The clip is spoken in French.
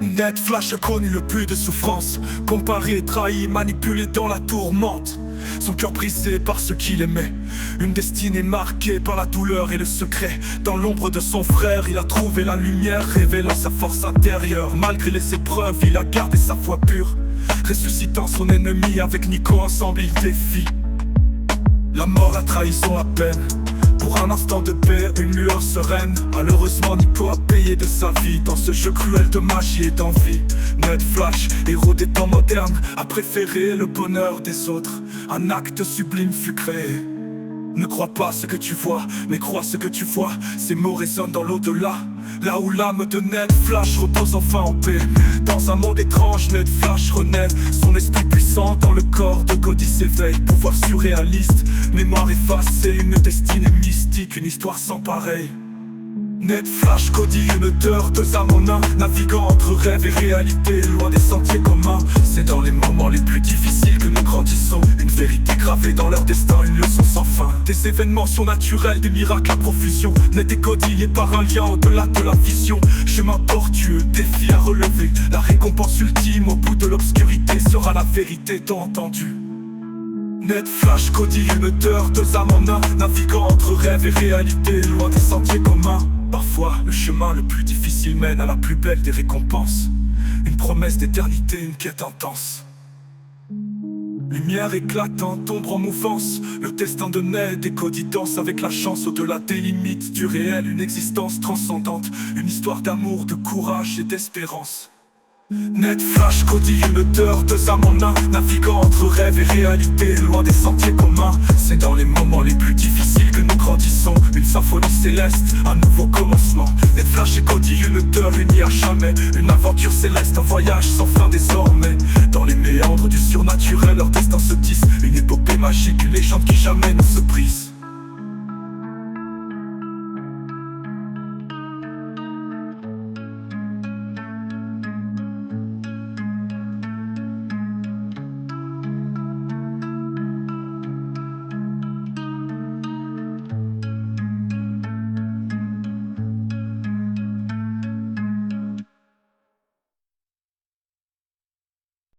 Ned Flash a connu le plus de souffrance, comparé, trahi, manipulé dans la tourmente. Son cœur brisé par ce qu'il aimait, une destinée marquée par la douleur et le secret. Dans l'ombre de son frère, il a trouvé la lumière, révélant sa force intérieure. Malgré les épreuves, il a gardé sa foi pure, ressuscitant son ennemi. Avec Nico ensemble, il défie la mort, la trahison, la peine. Pour un instant de paix, une lueur sereine. Malheureusement, Nico a payé de sa vie dans ce jeu cruel de magie et d'envie. Ned Flash, héros des temps modernes, a préféré le bonheur des autres. Un acte sublime fut créé. Ne crois pas ce que tu vois, mais crois ce que tu vois. Ces mots résonnent dans l'au-delà, là où l'âme de Ned Flash repose enfin en paix. Dans un monde étrange, Ned Flash renaît, son esprit puissant dans le corps de Cody s'éveille. Pouvoir surréaliste, mémoire effacée, une destinée mystique, une histoire sans pareil. Ned Flash, Cody, une odeur, deux âmes en un, naviguant entre rêve et réalité, loin des sentiers communs. C'est dans les moments les plus difficiles que nous grandissons, une vérité gravée dans leur destin, une leçon sans fin. Des événements surnaturels, des miracles à profusion. Ned et Cody liés par un lien au-delà de la vision. Chemin tortueux, défi à relever, la récompense ultime au bout de l'obscurité sera la vérité tant entendue. Ned Flash, Cody, une odeur, deux âmes en un, naviguant entre rêve et réalité, loin des sentiers communs. Parfois, le chemin le plus difficile mène à la plus belle des récompenses. Une promesse d'éternité, une quête intense. Lumière éclatante, ombre en mouvance, le destin de Ned et Cody danse avec la chance au-delà des limites du réel. Une existence transcendante, une histoire d'amour, de courage et d'espérance. Ned Flash, Cody, une odeur, deux âmes en un, naviguant entre rêve et réalité, loin des sentiers communs. C'est dans les moments les plus difficiles que nous grandissons, une symphonie céleste, un nouveau commencement. Ned Flash et Cody, une odeur unie à jamais, une aventure céleste, un voyage sans fin désormais. Dans les méandres du surnaturel, leur destin se tisse, une épopée magique, une légende qui jamais ne